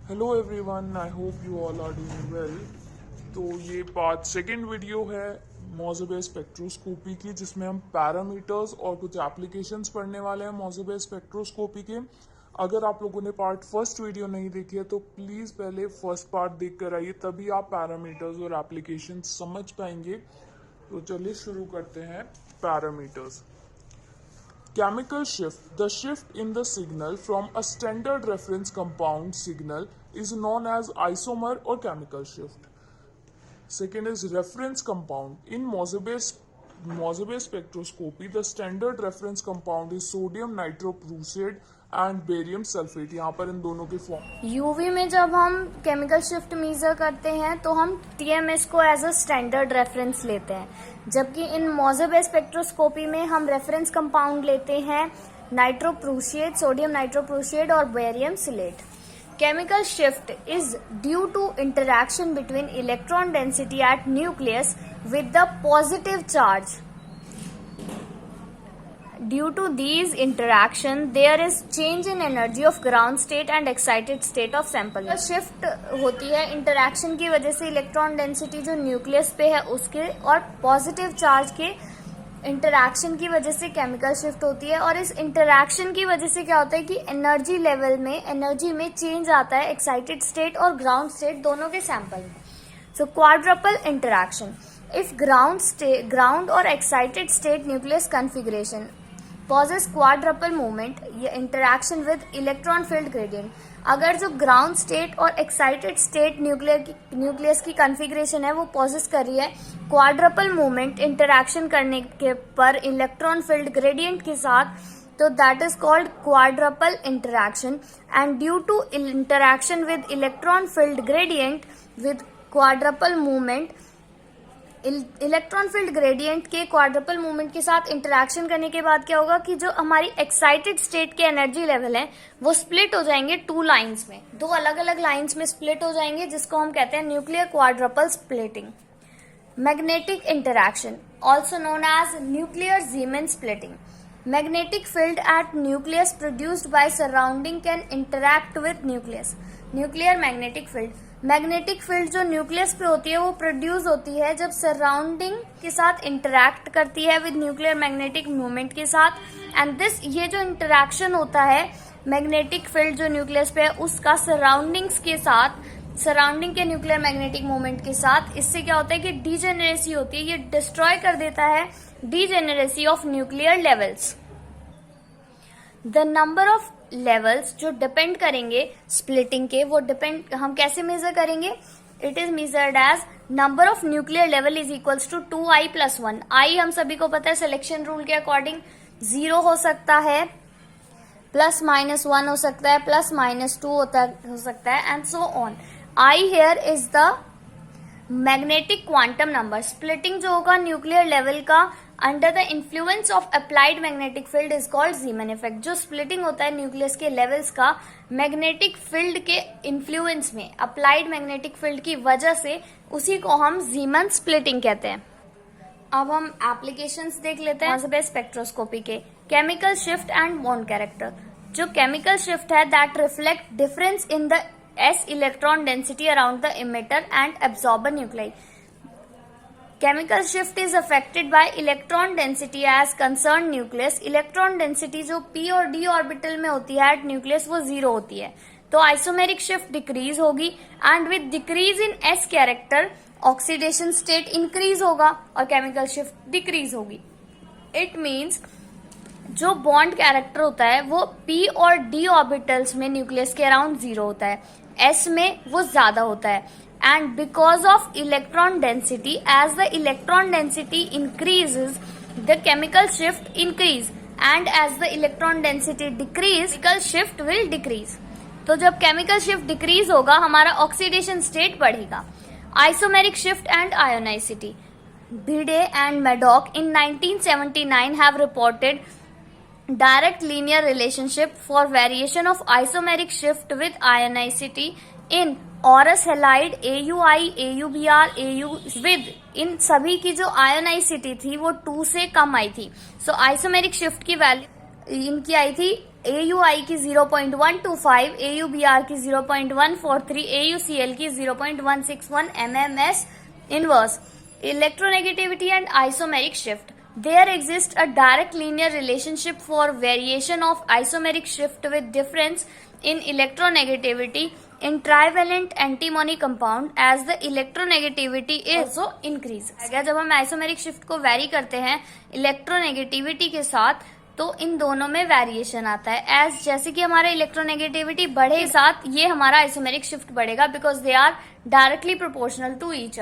Hello everyone, I hope you all are doing well. तो ये part second video है मोज़ेबे spectroscopy की, जिसमें हम पैरामीटर्स और कुछ एप्लीकेशंस पढ़ने वाले हैं मोज़ेबे स्पेक्ट्रोस्कोपी के। अगर आप लोगों ने पार्ट फर्स्ट वीडियो नहीं देखी है तो प्लीज़ पहले फर्स्ट पार्ट देख कर आइए, तभी आप पैरामीटर्स और एप्लीकेशंस समझ पाएंगे। तो चलिए शुरू करते हैं। Parameters. Chemical shift. The shift in the signal from a standard reference compound signal is known as isomer or chemical shift. Second is reference compound. In Mossbauer spectroscopy, the standard reference compound is sodium nitroprusside and barium sulphate. यहाँ पर इन दोनों के form UV में जब हम chemical shift major करते हैं तो हम टीएमएस को एज अ स्टैंडर्ड रेफरेंस लेते हैं, जबकि इन मोज़ेबे स्पेक्ट्रोस्कोपी में हम रेफरेंस कंपाउंड लेते हैं नाइट्रोप्रूसिएट, सोडियम नाइट्रोप्रूसिएट और बेरियम सिलेट। Chemical shift is due to interaction between electron density at nucleus with the positive charge. Due to these interaction, there is change in energy of ground state and excited state of sample. Shift होती है interaction की वजह से electron density जो nucleus पे है उसके और पॉजिटिव चार्ज के इंटरैक्शन की वजह से केमिकल शिफ्ट होती है। और इस इंटरैक्शन की वजह से क्या होता है कि एनर्जी लेवल में एनर्जी में चेंज आता है एक्साइटेड स्टेट और ग्राउंड स्टेट दोनों के सैंपल में। So quadrupole interaction. If ground और excited state nucleus configuration possess quadrupole movement, ये interaction with electron field gradient. अगर जो ग्राउंड स्टेट और एक्साइटेड स्टेट न्यूक्लियस की कॉन्फ़िगरेशन है वो पॉजेस कर रही है क्वाड्रपल मूवमेंट इंटरैक्शन करने के पर इलेक्ट्रॉन फील्ड ग्रेडियंट के साथ, तो that is called quadrupole interaction. And due to interaction with electron field gradient with quadrupole movement, electron field gradient के क्वाड्रपल मूवमेंट के साथ इंटरैक्शन करने के बाद क्या होगा कि जो हमारी एक्साइटेड स्टेट के एनर्जी लेवल है वो स्प्लिट हो जाएंगे टू लाइंस में, दो अलग अलग लाइंस में स्प्लिट हो जाएंगे, जिसको हम कहते हैं nuclear quadrupole splitting. Magnetic interaction also known as nuclear Zeeman splitting. Magnetic field at nucleus produced by surrounding can interact with nucleus. Nuclear magnetic field. Magnetic field जो न्यूक्लियस पे होती है वो प्रोड्यूस होती है जब सराउंडिंग के साथ इंटरैक्ट करती है विद न्यूक्लियर मैग्नेटिक मूवमेंट के साथ. एंड ये जो इंटरैक्शन होता है मैग्नेटिक फील्ड जो न्यूक्लियस पे है उसका सराउंडिंग्स के साथ, सराउंडिंग के न्यूक्लियर मैग्नेटिक मूवमेंट के साथ, इससे क्या होता है कि डीजेनरेसी होती है, ये डिस्ट्रॉय कर देता है degeneracy of nuclear levels. The number of levels जो डिपेंड करेंगे स्प्लिटिंग के, वो डिपेंड हम कैसे मेजर करेंगे. It is measured as number of nuclear level is equals to 2i + 1. I हम सभी को पता है सिलेक्शन रूल के अकॉर्डिंग 0 हो सकता है, +-1 हो सकता है, +-2 हो सकता है, and so on. I here is the magnetic quantum number. Splitting जो होगा न्यूक्लियर लेवल का under the influence of applied magnetic field is called जीमन effect. जो स्प्लिटिंग होता है न्यूक्लियस के लेवल्स का मैग्नेटिक फील्ड के इन्फ्लुएंस में, अप्लाइड मैग्नेटिक फील्ड की वजह से, उसी को हम जीमन स्प्लिटिंग कहते हैं. अब हम एप्लीकेशंस देख लेते हैं मोज़ेबे स्पेक्ट्रोस्कोपी के. Chemical shift and bond character. जो केमिकल शिफ्ट है that reflect difference in the s electron density around the emitter and absorber nuclei. Chemical shift is affected by electron density as concern nucleus. Electron density जो p और d orbital में होती है eight nucleus वो 0 होती है, तो isomeric shift decrease होगी. And with decrease in s character oxidation state increase होगा और केमिकल शिफ्ट डिक्रीज होगी. इट मीन्स जो बॉन्ड कैरेक्टर होता है वो p और d ऑर्बिटल्स में न्यूक्लियस के अराउंड 0 होता है, s में वो ज्यादा होता है. And because of electron density, as the electron density increases, the chemical shift increase, and as the electron density decrease, chemical shift will decrease. तो जब chemical shift decrease होगा हमारा oxidation state बढ़ेगा. Isomeric shift and ionicity. Bede and Maddock in 1979 have reported direct linear relationship for variation of isomeric shift with ionicity in aurous halide, AuI, AuBr, AU with. इन सभी की जो आयोनाइसिटी थी वो 2 से कम आई थी. सो आइसोमेरिक शिफ्ट की वैल्यू इनकी आई थी AUI की 0.125, AUBr की 0.143, AUCl की 0.161 MMS inverse. Electronegativity and isomeric shift. There exists a direct linear relationship for variation of isomeric shift with difference in electronegativity in trivalent antimony compound as the electronegativity is also increases. जब हम isomeric shift को vary करते हैं electronegativity के साथ तो इन दोनों में वेरिएशन आता है एज जैसे कि हमारा इलेक्ट्रोनेगेटिविटी बढ़े साथ ये हमारा आइसोमेरिक शिफ्ट बढ़ेगा because they are directly proportional to each other.